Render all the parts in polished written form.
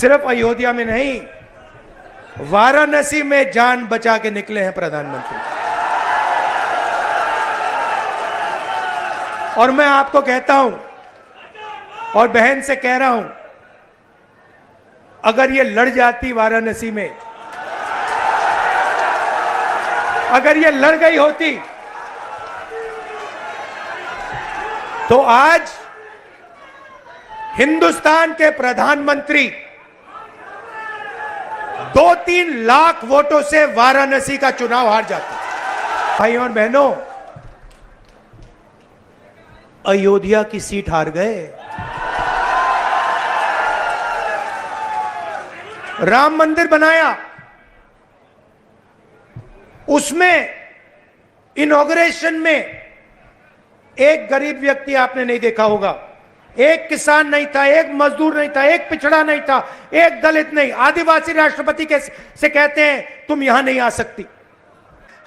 सिर्फ अयोध्या में नहीं, वाराणसी में जान बचा के निकले हैं प्रधानमंत्री। और मैं आपको कहता हूं और बहन से कह रहा हूं, अगर ये लड़ जाती वाराणसी में, अगर ये लड़ गई होती तो आज हिंदुस्तान के प्रधानमंत्री 2-3 लाख वोटों से वाराणसी का चुनाव हार जाते। भाइयों और बहनों, अयोध्या की सीट हार गए, राम मंदिर बनाया, उसमें इनॉग्रेशन में एक गरीब व्यक्ति आपने नहीं देखा होगा, एक किसान नहीं था, एक मजदूर नहीं था, एक पिछड़ा नहीं था, एक दलित नहीं, आदिवासी राष्ट्रपति से कहते हैं तुम यहां नहीं आ सकती।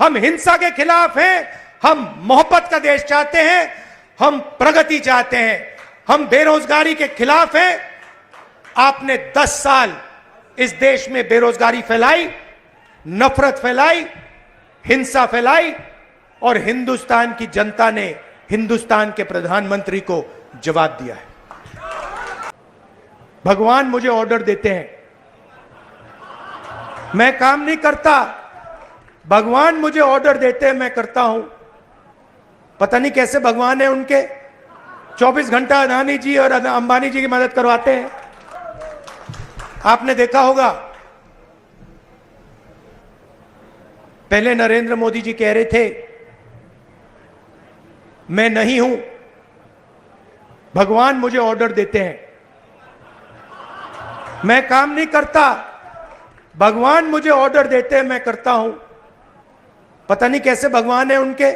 हम हिंसा के खिलाफ हैं, हम मोहब्बत का देश चाहते हैं, हम प्रगति चाहते हैं, हम बेरोजगारी के खिलाफ हैं। आपने 10 साल इस देश में बेरोजगारी फैलाई, नफरत फैलाई, हिंसा फैलाई, और हिंदुस्तान की जनता ने हिंदुस्तान के प्रधानमंत्री को जवाब दिया है। भगवान मुझे ऑर्डर देते हैं, मैं काम नहीं करता, भगवान मुझे ऑर्डर देते हैं, मैं करता हूं। पता नहीं कैसे भगवान है उनके, 24 घंटा अदानी जी और अंबानी जी की मदद करवाते हैं। आपने देखा होगा, पहले नरेंद्र मोदी जी कह रहे थे मैं नहीं हूं, भगवान मुझे ऑर्डर देते हैं, मैं काम नहीं करता, भगवान मुझे ऑर्डर देते हैं, मैं करता हूं। पता नहीं कैसे भगवान है उनके,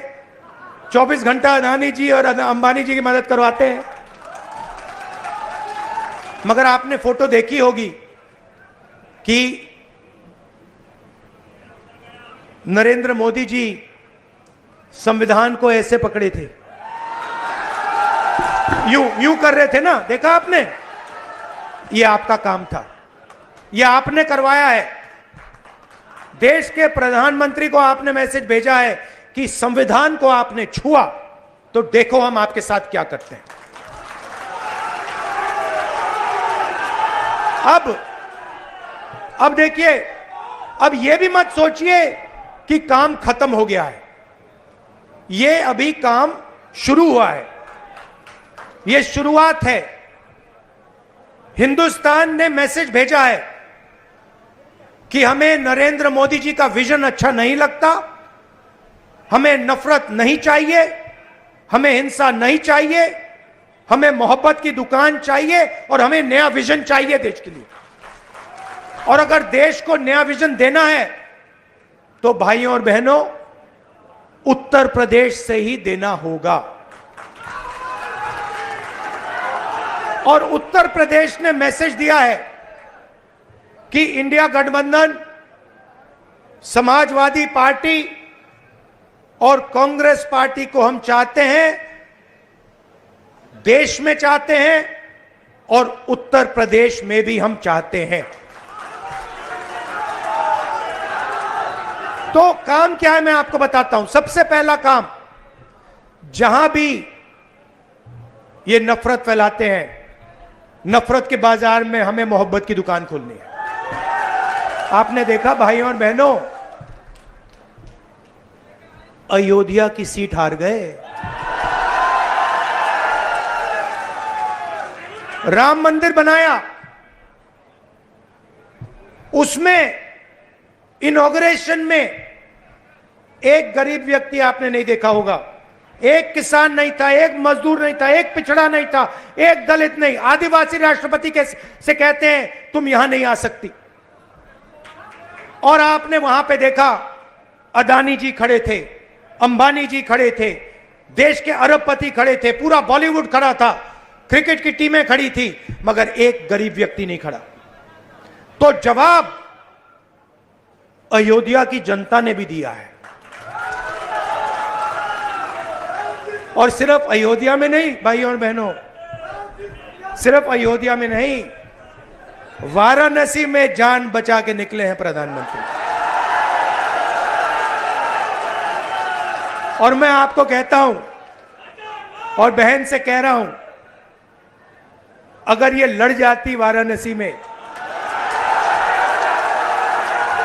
24 घंटा अदानी जी और अंबानी जी की मदद करवाते हैं। मगर आपने फोटो देखी होगी कि नरेंद्र मोदी जी संविधान को ऐसे पकड़े थे, यूं कर रहे थे ना, देखा आपने? ये आपका काम था, ये आपने करवाया है। देश के प्रधानमंत्री को आपने मैसेज भेजा है कि संविधान को आपने छुआ तो देखो हम आपके साथ क्या करते हैं। अब देखिए, अब ये भी मत सोचिए कि काम खत्म हो गया है, ये अभी काम शुरू हुआ है, ये शुरुआत है। हिंदुस्तान ने मैसेज भेजा है कि हमें नरेंद्र मोदी जी का विजन अच्छा नहीं लगता, हमें नफरत नहीं चाहिए, हमें हिंसा नहीं चाहिए, हमें मोहब्बत की दुकान चाहिए और हमें नया विजन चाहिए देश के लिए। और अगर देश को नया विजन देना है तो भाइयों और बहनों, उत्तर प्रदेश से ही देना होगा। और उत्तर प्रदेश ने मैसेज दिया है कि इंडिया गठबंधन, समाजवादी पार्टी और कांग्रेस पार्टी को हम चाहते हैं, देश में चाहते हैं और उत्तर प्रदेश में भी हम चाहते हैं। तो काम क्या है मैं आपको बताता हूं। सबसे पहला काम, जहां भी ये नफरत फैलाते हैं, नफरत के बाजार में हमें मोहब्बत की दुकान खोलनी है। आपने देखा भाइयों और बहनों, अयोध्या की सीट हार गए, राम मंदिर बनाया, उसमें इनॉग्रेशन में एक गरीब व्यक्ति आपने नहीं देखा होगा, एक किसान नहीं था, एक मजदूर नहीं था, एक पिछड़ा नहीं था, एक दलित नहीं, आदिवासी राष्ट्रपति से कहते हैं तुम यहां नहीं आ सकती। और आपने वहां पे देखा, अदानी जी खड़े थे, अंबानी जी खड़े थे, देश के अरबपति खड़े थे, पूरा बॉलीवुड खड़ा था, क्रिकेट की टीमें खड़ी थी, मगर एक गरीब व्यक्ति नहीं खड़ा। तो जवाब अयोध्या की जनता ने भी दिया है। और सिर्फ अयोध्या में नहीं भाइयों और बहनों, सिर्फ अयोध्या में नहीं, वाराणसी में जान बचा के निकले हैं प्रधानमंत्री। और मैं आपको कहता हूं और बहन से कह रहा हूं, अगर ये लड़ जाती वाराणसी में,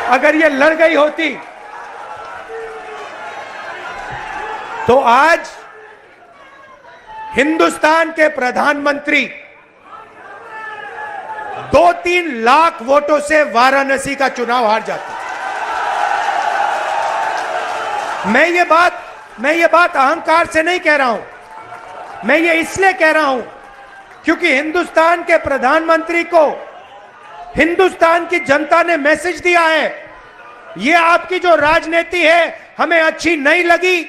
अगर ये लड़ गई होती, तो आज हिंदुस्तान के प्रधानमंत्री 2-3 लाख वोटों से वाराणसी का चुनाव हार जाते। मैं ये बात अहंकार से नहीं कह रहा हूं, मैं ये इसलिए कह रहा हूं क्योंकि हिंदुस्तान के प्रधानमंत्री को हिंदुस्तान की जनता ने मैसेज दिया है, ये आपकी जो राजनीति है हमें अच्छी नहीं लगी,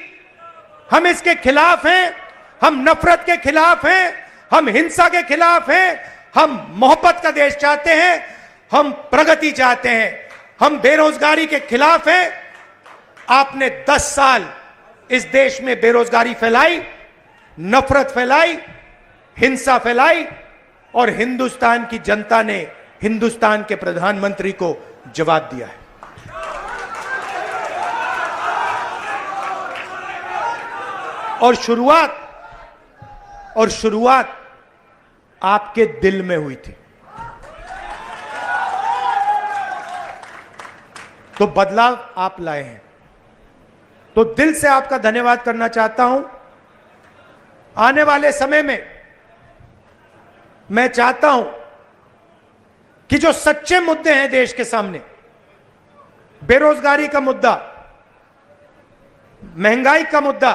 हम इसके खिलाफ हैं, हम नफरत के खिलाफ हैं, हम हिंसा के खिलाफ हैं, हम मोहब्बत का देश चाहते हैं, हम प्रगति चाहते हैं, हम बेरोजगारी के खिलाफ हैं। आपने 10 साल इस देश में बेरोजगारी फैलाई, नफरत फैलाई, हिंसा फैलाई, और हिंदुस्तान की जनता ने हिंदुस्तान के प्रधानमंत्री को जवाब दिया है। और शुरुआत आपके दिल में हुई थी, तो बदलाव आप लाए हैं, तो दिल से आपका धन्यवाद करना चाहता हूं। आने वाले समय में मैं चाहता हूं कि जो सच्चे मुद्दे हैं देश के सामने, बेरोजगारी का मुद्दा, महंगाई का मुद्दा,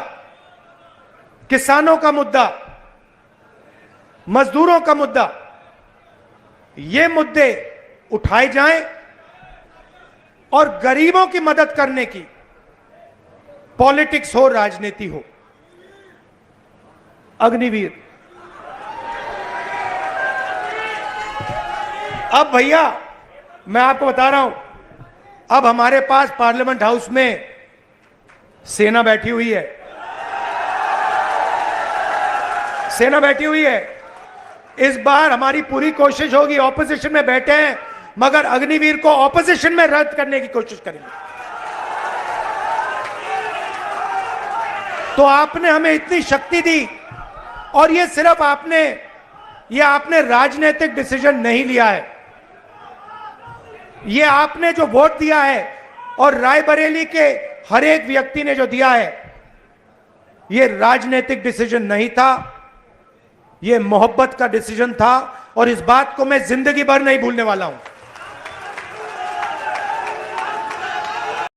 किसानों का मुद्दा, मजदूरों का मुद्दा, ये मुद्दे उठाए जाएं और गरीबों की मदद करने की पॉलिटिक्स हो, राजनीति हो। अग्निवीर, अब भैया मैं आपको बता रहा हूं, अब हमारे पास पार्लियामेंट हाउस में सेना बैठी हुई है, सेना बैठी हुई है। इस बार हमारी पूरी कोशिश होगी, ऑपोजिशन में बैठे हैं मगर अग्निवीर को ऑपोजिशन में रद्द करने की कोशिश करेंगे। तो आपने हमें इतनी शक्ति दी, और ये सिर्फ आपने राजनीतिक डिसीजन नहीं लिया है, ये आपने जो वोट दिया है और रायबरेली के हर एक व्यक्ति ने जो दिया है, ये राजनीतिक डिसीजन नहीं था, ये मोहब्बत का डिसीजन था, और इस बात को मैं जिंदगी भर नहीं भूलने वाला हूं।